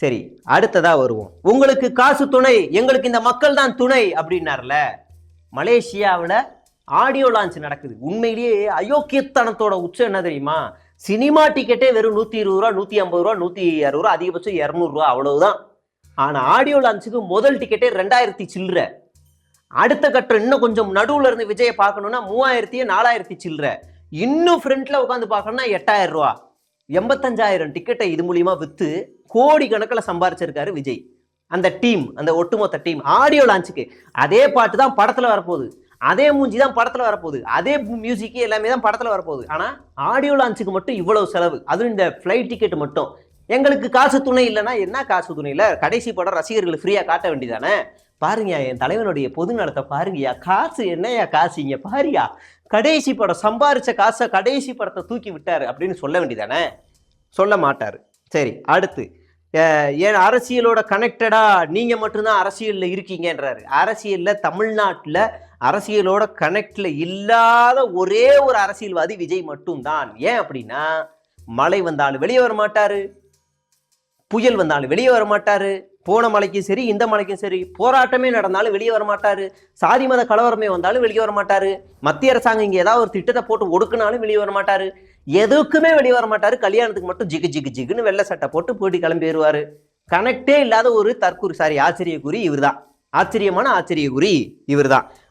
சரி, அடுத்ததா வருவோம். உங்களுக்கு காசு துணை, எங்களுக்கு இந்த மக்கள் தான் துணை அப்படின்னார்ல. மலேசியாவில் ஆடியோ லான்ச் நடக்குது. உண்மையிலேயே அயோக்கியத்தனத்தோட உச்சம் என்ன தெரியுமா? சினிமா டிக்கெட்டே வெறும் 120 ரூபா, 150 ரூபா, 160 ரூபா, அதிகபட்சம் 200 ரூபா, அவ்வளவுதான். ஆனா ஆடியோ லான்ச்சுக்கு முதல் டிக்கெட்டே 2000 சில்லற. அடுத்த கட்டம் இன்னும் கொஞ்சம் நடுவுல இருந்து விஜயை பார்க்கணும்னா 3000 4000 சில்லற. இன்னும் ஃப்ரண்ட்ல உட்காந்து பார்க்கணும்னா 8000 ரூபா. 85,000 டிக்கெட்டை இது மூலியமா வித்து கோடி கணக்கில் சம்பாரிச்சிருக்காரு விஜய். அந்த டீம், அந்த ஒட்டுமொத்த டீம் ஆடியோ லான்ச்சுக்கு அதே பாட்டு தான் படத்துல வரப்போகுது, அதே மூஞ்சி தான் படத்துல வரப்போகுது, அதே மியூசிக் எல்லாமே தான் படத்துல வரப்போகுது. ஆனா ஆடியோ லான்ச்சுக்கு மட்டும் இவ்வளவு செலவு, அதுவும் இந்த ஃபிளைட் டிக்கெட் மட்டும். எங்களுக்கு காசு துணை இல்லைன்னா என்ன காசு துணை இல்லை? கடைசி படம் ரசிகர்கள் ஃப்ரீயா காட்ட வேண்டியதானே? பாருங்க என் தலைவனுடைய பொது நடத்தை பாருங்கயா. காசு என்னையா காசு இங்க பாரியா, கடைசி படம் சம்பாரிச்ச காசை கடைசி படத்தை தூக்கி விட்டாரு அப்படின்னு சொல்ல வேண்டியதானே? சொல்ல மாட்டாரு. சரி, அடுத்து ஏன் அரசியலோட கனெக்டடா நீங்க மட்டும்தான் அரசியல்ல இருக்கீங்கன்றாரு. அரசியல்ல தமிழ்நாட்டுல அரசியலோட கனெக்ட்ல இல்லாத ஒரே ஒரு அரசியல்வாதி விஜய் மட்டும்தான். ஏன் அப்படின்னா, மழை வந்தாலும் வெளியே வர மாட்டாரு, புயல் வந்தாலும் வெளியே வர மாட்டாரு, போன மலைக்கும் சரி இந்த மலைக்கும் சரி போராட்டமே நடந்தாலும் வெளியே வர மாட்டாரு, சாதி மத கலவரமே வந்தாலும் வெளியே வர மாட்டாரு, மத்திய அரசாங்கம் இங்க ஏதாவது ஒரு திட்டத்தை போட்டு ஒடுக்குனாலும் வெளியே வர மாட்டாரு, எதுக்குமே வெளியே வர மாட்டாரு. கல்யாணத்துக்கு மட்டும் ஜிகு ஜிகு ஜிகுன்னு வெள்ளை சட்டை போட்டு போட்டி கிளம்பிடுவாரு. கனெக்டே இல்லாத ஒரு ஆச்சரிய குறி இவர் தான். ஆச்சரியமான ஆச்சரிய குறி இவர் தான்.